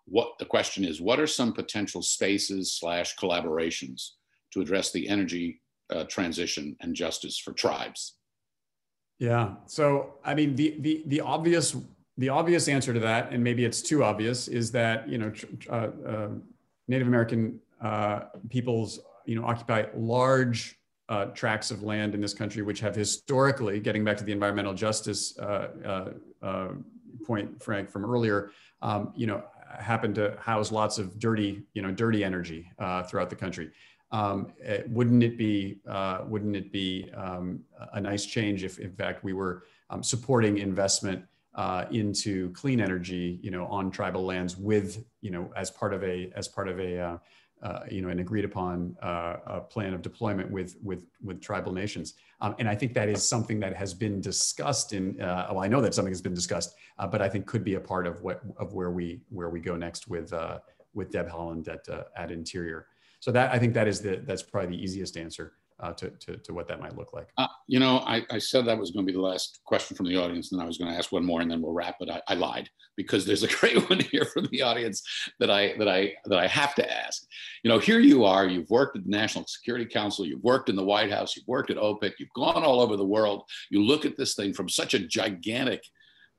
The question is, what are some potential spaces/collaborations to address the energy transition and justice for tribes? Yeah, so I mean, the obvious answer to that, and maybe it's too obvious, is that Native American peoples occupy large tracts of land in this country, which have historically, getting back to the environmental justice point, Frank, from earlier, happen to house lots of dirty energy throughout the country. Wouldn't it be a nice change if, in fact, we were supporting investment into clean energy, on tribal lands with, as part of a an agreed upon plan of deployment with tribal nations. And I think that is something that has been discussed well, I know that something has been discussed, but I think could be a part of where we go next with Deb Holland at Interior. So I think that's probably the easiest answer to what that might look like. I said that was going to be the last question from the audience, and I was going to ask one more, and then we'll wrap. But I lied, because there's a great one here from the audience that I have to ask. Here you are. You've worked at the National Security Council. You've worked in the White House. You've worked at OPIC. You've gone all over the world. You look at this thing from such a gigantic,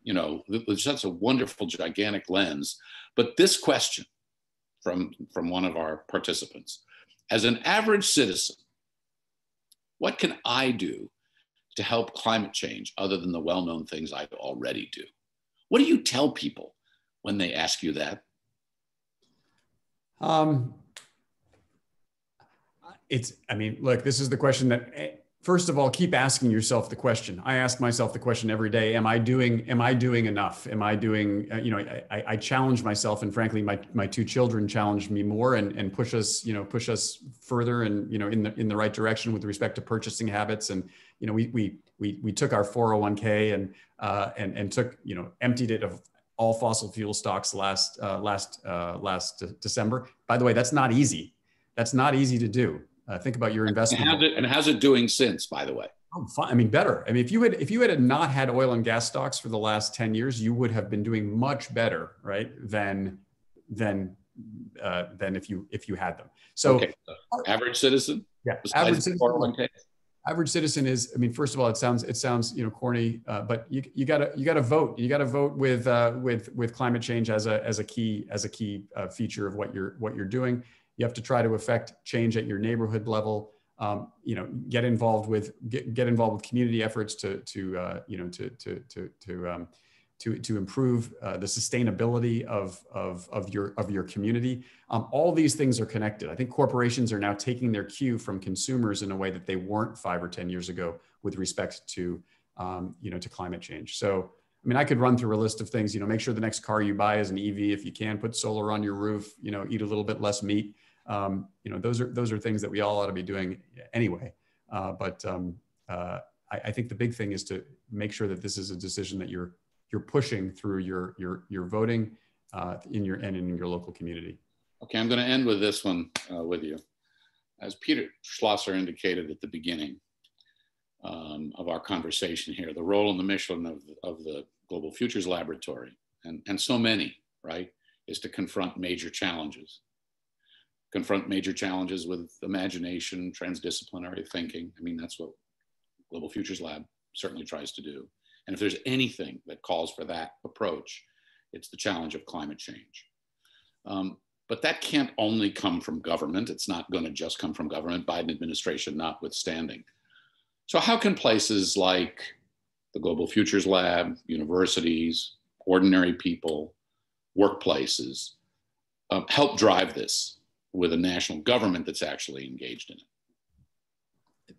with such a wonderful, gigantic lens. But this question from one of our participants: as an average citizen, what can I do to help climate change other than the well-known things I already do? What do you tell people when they ask you that? Look, this is the question that, first of all, keep asking yourself the question. I ask myself the question every day: Am I doing enough? Am I doing? I challenge myself, and frankly, my two children challenge me more and push us further and in the right direction with respect to purchasing habits. And we took our 401k and took emptied it of all fossil fuel stocks last December. By the way, that's not easy. That's not easy to do. Think about your investment. And how's it doing since, by the way? Oh, fine. Better. If you had not had oil and gas stocks for the last 10 years, you would have been doing much better, right? Than if you had them. So, okay. Average citizen. Yeah. Average citizen is. First of all, it sounds corny, but you gotta vote. You gotta vote with climate change as a key feature of what you're doing. You have to try to affect change at your neighborhood level. Get involved with community efforts to improve the sustainability of your community. All these things are connected. I think corporations are now taking their cue from consumers in a way that they weren't 5 or 10 years ago with respect to climate change. So, I could run through a list of things. Make sure the next car you buy is an EV if you can. Put solar on your roof. Eat a little bit less meat. Those are things that we all ought to be doing anyway. But I think the big thing is to make sure that this is a decision that you're pushing through your voting in your local community. Okay, I'm going to end with this one with you. As Peter Schlosser indicated at the beginning of our conversation here, the role and the mission of the Global Futures Laboratory, and so many, right, is to confront major challenges. Confront major challenges with imagination, transdisciplinary thinking. That's what Global Futures Lab certainly tries to do. And if there's anything that calls for that approach, it's the challenge of climate change. But that can't only come from government. It's not going to just come from government, Biden administration notwithstanding. So how can places like the Global Futures Lab, universities, ordinary people, workplaces help drive this with a national government that's actually engaged in it?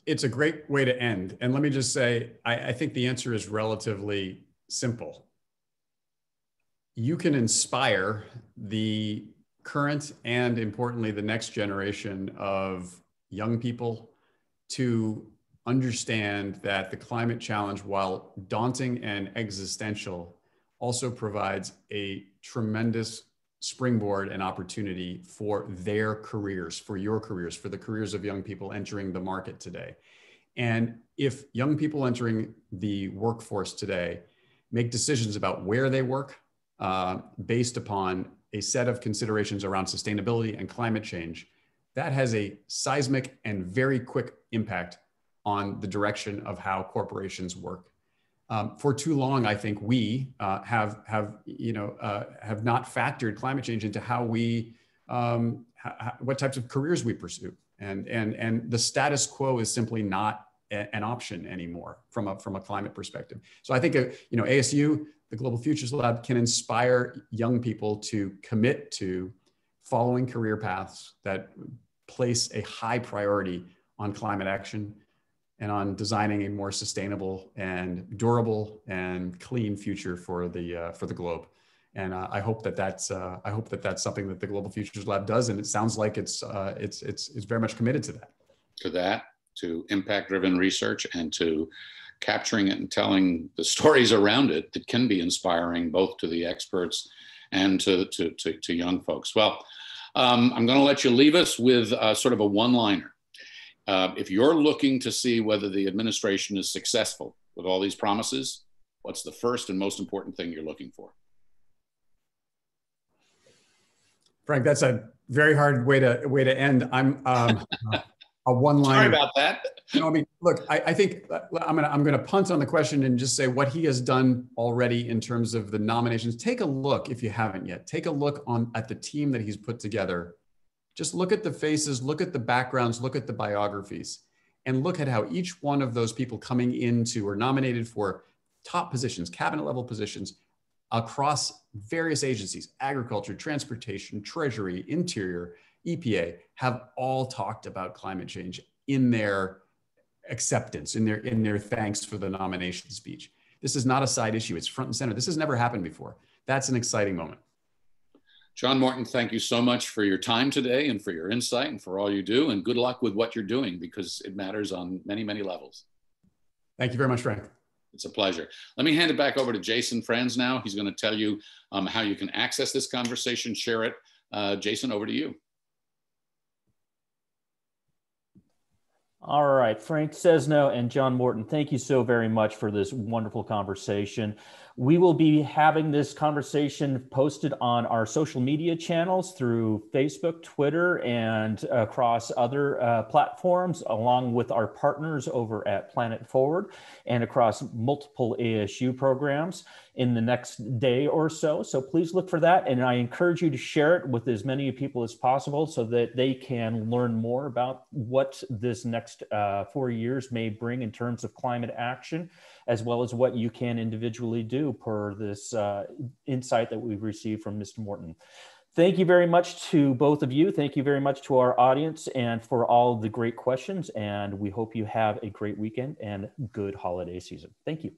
It's a great way to end. And let me just say, I think the answer is relatively simple. You can inspire the current and, importantly, the next generation of young people to understand that the climate challenge, while daunting and existential, also provides a tremendous springboard and opportunity for their careers, for your careers, for the careers of young people entering the market today. And if young people entering the workforce today make decisions about where they work based upon a set of considerations around sustainability and climate change, that has a seismic and very quick impact on the direction of how corporations work. For too long, I think we have not factored climate change into how we what types of careers we pursue, and the status quo is simply not an option anymore from a climate perspective. So I think ASU, the Global Futures Lab, can inspire young people to commit to following career paths that place a high priority on climate action, and on designing a more sustainable and durable and clean future for the globe. And I hope that that's something that the Global Futures Lab does, and it sounds like it's very much committed to that. To impact-driven research and to capturing it and telling the stories around it that can be inspiring both to the experts and to young folks. Well, I'm going to let you leave us with sort of a one-liner. If you're looking to see whether the administration is successful with all these promises, what's the first and most important thing you're looking for? Frank, that's a very hard way to end. I'm a one-liner. Sorry about that. No, I mean, look, I think I'm gonna punt on the question and just say what he has done already in terms of the nominations. Take a look, if you haven't yet. Take a look at the team that he's put together. Just look at the faces, look at the backgrounds, look at the biographies, and look at how each one of those people coming into or nominated for top positions, cabinet level positions across various agencies, agriculture, transportation, treasury, interior, EPA, have all talked about climate change in their acceptance, in their thanks for the nomination speech. This is not a side issue. It's front and center. This has never happened before. That's an exciting moment. John Morton, thank you so much for your time today and for your insight and for all you do. And good luck with what you're doing, because it matters on many, many levels. Thank you very much, Frank. It's a pleasure. Let me hand it back over to Jason Franz now. He's going to tell you how you can access this conversation, share it. Jason, over to you. All right, Frank Sesno and John Morton, thank you so very much for this wonderful conversation. We will be having this conversation posted on our social media channels through Facebook, Twitter, and across other platforms, along with our partners over at Planet Forward and across multiple ASU programs in the next day or so. So please look for that. And I encourage you to share it with as many people as possible so that they can learn more about what this next 4 years may bring in terms of climate action, as well as what you can individually do per this insight that we've received from Mr. Morton. Thank you very much to both of you. Thank you very much to our audience and for all the great questions. And we hope you have a great weekend and good holiday season. Thank you.